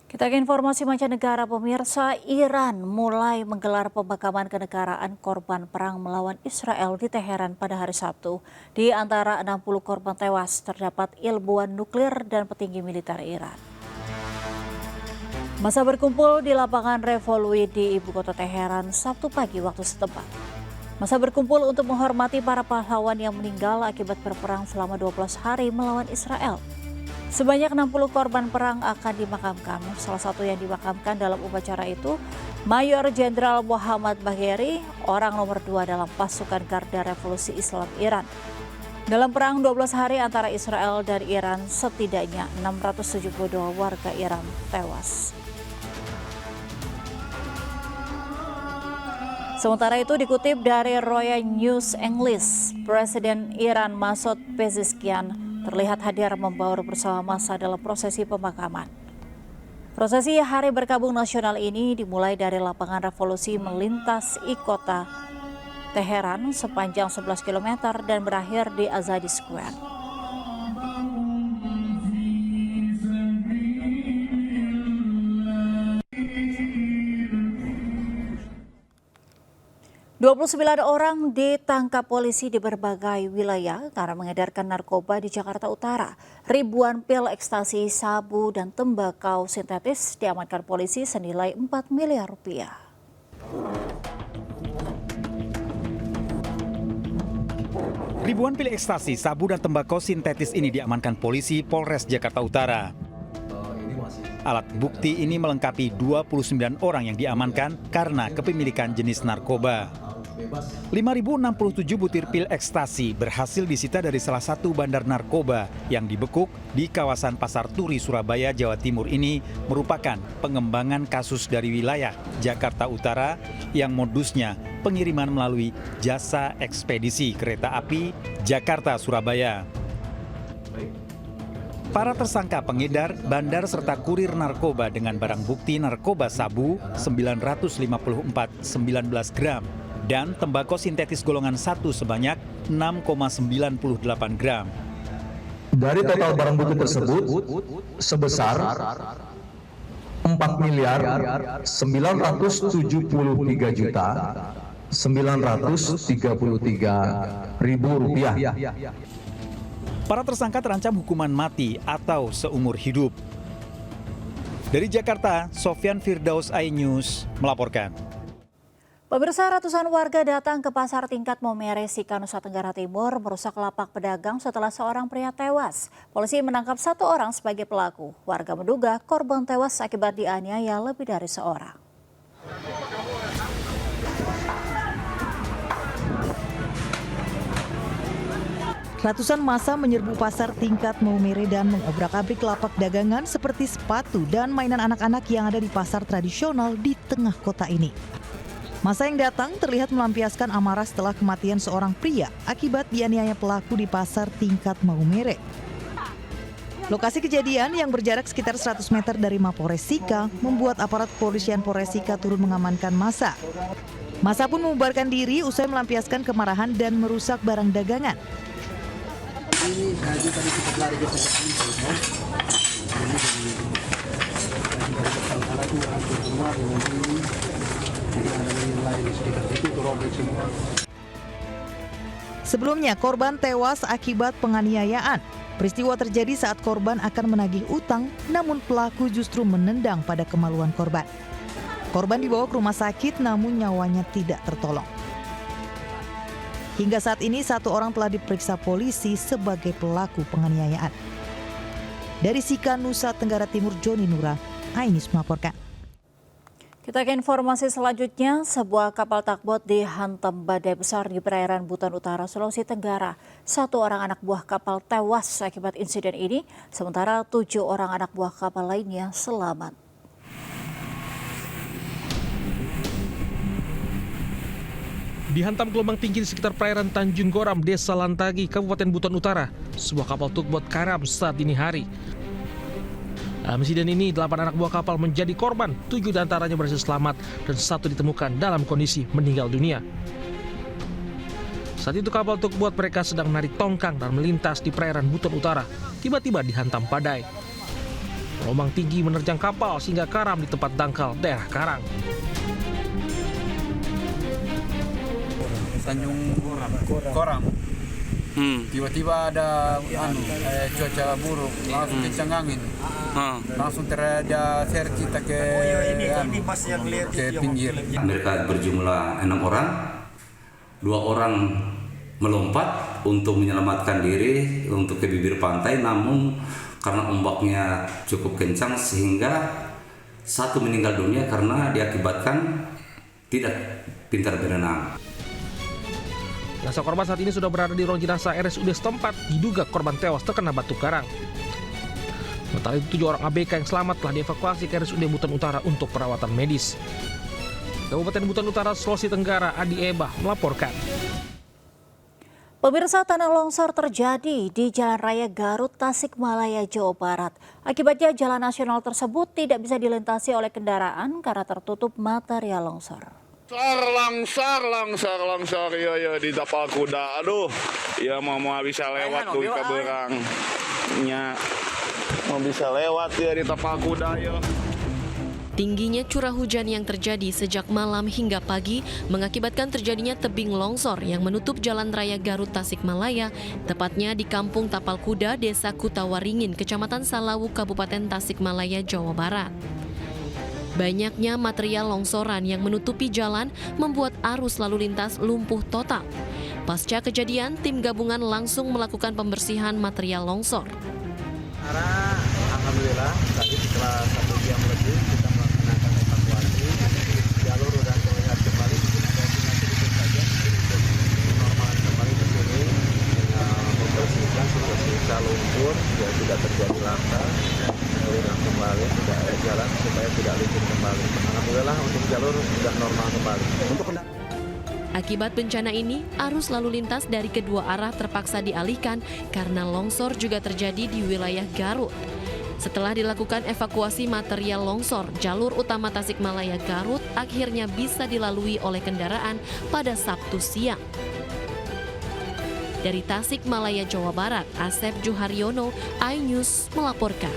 Kita ke informasi mancanegara, pemirsa. Iran mulai menggelar pemakaman kenegaraan korban perang melawan Israel di Teheran pada hari Sabtu. Di antara 60 korban tewas terdapat ilmuwan nuklir dan petinggi militer Iran. Masa berkumpul di lapangan Revolui di ibu kota Teheran Sabtu pagi waktu setempat. Masa berkumpul untuk menghormati para pahlawan yang meninggal akibat berperang selama 12 hari melawan Israel. Sebanyak 60 korban perang akan dimakamkan. Salah satu yang dimakamkan dalam upacara itu, Mayor Jenderal Muhammad Bagheri, orang nomor 2 dalam pasukan Garda Revolusi Islam Iran. Dalam perang 12 hari antara Israel dan Iran, setidaknya 672 warga Iran tewas. Sementara itu dikutip dari Roya News English, Presiden Iran Masoud Pezeshkian terlihat hadir membaur bersama massa dalam prosesi pemakaman. Prosesi Hari Berkabung Nasional ini dimulai dari lapangan Revolusi melintas kota Teheran sepanjang 11 km dan berakhir di Azadi Square. 29 orang ditangkap polisi di berbagai wilayah karena mengedarkan narkoba di Jakarta Utara. Ribuan pil ekstasi, sabu, dan tembakau sintetis diamankan polisi senilai 4 miliar rupiah. Ribuan pil ekstasi, sabu, dan tembakau sintetis ini diamankan polisi Polres Jakarta Utara. Alat bukti ini melengkapi 29 orang yang diamankan karena kepemilikan jenis narkoba. 5.067 butir pil ekstasi berhasil disita dari salah satu bandar narkoba yang dibekuk di kawasan Pasar Turi, Surabaya, Jawa Timur ini merupakan pengembangan kasus dari wilayah Jakarta Utara yang modusnya pengiriman melalui jasa ekspedisi kereta api Jakarta-Surabaya. Para tersangka pengedar, bandar, serta kurir narkoba dengan barang bukti narkoba sabu 954,19 gram dan tembakau sintetis golongan 1 sebanyak 6,98 gram. Dari total barang bukti tersebut sebesar 4 miliar 973 juta 933 ribu rupiah. Para tersangka terancam hukuman mati atau seumur hidup. Dari Jakarta, Sofyan Firdaus, iNews melaporkan. Pemirsa, ratusan warga datang ke Pasar Tingkat Maumere, Sika, Nusa Tenggara Timur merusak lapak pedagang setelah seorang pria tewas. Polisi menangkap 1 orang sebagai pelaku. Warga menduga korban tewas akibat dianiaya lebih dari seorang. Ratusan massa menyerbu Pasar Tingkat Maumere dan mengobrak-abrik lapak dagangan seperti sepatu dan mainan anak-anak yang ada di pasar tradisional di tengah kota ini. Massa yang datang terlihat melampiaskan amarah setelah kematian seorang pria akibat dianiaya pelaku di Pasar Tingkat Maumere. Lokasi kejadian yang berjarak sekitar 100 meter dari Mapores Sika membuat aparat kepolisian Polres Sika turun mengamankan massa. Massa pun membubarkan diri usai melampiaskan kemarahan dan merusak barang dagangan. Ini tadi kita lari ke tempat ini, Sebelumnya, korban tewas akibat penganiayaan. Peristiwa terjadi saat korban akan menagih utang, namun pelaku justru menendang pada kemaluan korban. Korban dibawa ke rumah sakit, namun nyawanya tidak tertolong. Hingga saat ini 1 orang telah diperiksa polisi sebagai pelaku penganiayaan. Dari Sika, Nusa Tenggara Timur, Joni Nura, iNews melaporkan. Kita ke informasi selanjutnya, sebuah kapal takbot dihantam badai besar di perairan Buton Utara, Sulawesi Tenggara. 1 orang anak buah kapal tewas akibat insiden ini, sementara 7 orang anak buah kapal lainnya selamat. Dihantam gelombang tinggi di sekitar perairan Tanjung Goram, Desa Lantagi, Kabupaten Buton Utara. Sebuah kapal tugboat karam saat dini hari. Dalam insiden ini, 8 anak buah kapal menjadi korban, 7 diantaranya berhasil selamat dan 1 ditemukan dalam kondisi meninggal dunia. Saat itu kapal tugboat mereka sedang menarik tongkang dan melintas di perairan Buton Utara. Tiba-tiba dihantam badai. Gelombang tinggi menerjang kapal sehingga karam di tempat dangkal daerah Karang. Tanjung Korang. Tiba-tiba ada cuaca buruk, langsung kencang angin. Langsung terjadi share kita ke pinggir. Mereka berjumlah 6 orang, 2 orang melompat untuk menyelamatkan diri untuk ke bibir pantai, namun karena ombaknya cukup kencang sehingga satu meninggal dunia karena diakibatkan tidak pintar berenang. Jenazah korban saat ini sudah berada di ruang jenazah RSUD setempat, diduga korban tewas terkena batu karang. Sementara itu 7 orang ABK yang selamat telah dievakuasi ke RSUD Buton Utara untuk perawatan medis. Kabupaten Buton Utara, Sulawesi Tenggara, Adi Ebah melaporkan. Pemirsa, tanah longsor terjadi di Jalan Raya Garut, Tasikmalaya, Jawa Barat. Akibatnya jalan nasional tersebut tidak bisa dilintasi oleh kendaraan karena tertutup material longsor. Langsar, ya di tapal kuda, aduh, ya mau bisa lewat tuh ke berangnya, mau bisa lewat ya di tapal kuda ya. Tingginya curah hujan yang terjadi sejak malam hingga pagi mengakibatkan terjadinya tebing longsor yang menutup Jalan Raya Garut Tasikmalaya, tepatnya di Kampung Tapal Kuda, Desa Kutawaringin, Kecamatan Salawu, Kabupaten Tasikmalaya, Jawa Barat. Banyaknya material longsoran yang menutupi jalan membuat arus lalu lintas lumpuh total. Pasca kejadian, tim gabungan langsung melakukan pembersihan material longsor. Alhamdulillah, tadi setelah 1 jam lebih kita melaksanakan evakuasi. Jalur sudah terlihat kembali, sedikit saja normal kembali ke sini, membersihkan sisa lumpur, ya tidak terjadi laka, mengalirkan kembali, tidak ada jalan supaya tidak licin kembali. Alhamdulillah untuk jalur sudah normal kembali. Akibat bencana ini, arus lalu lintas dari kedua arah terpaksa dialihkan karena longsor juga terjadi di wilayah Garut. Setelah dilakukan evakuasi material longsor, jalur utama Tasikmalaya Garut akhirnya bisa dilalui oleh kendaraan pada Sabtu siang. Dari Tasikmalaya, Jawa Barat, Asep Juharyono, iNews melaporkan.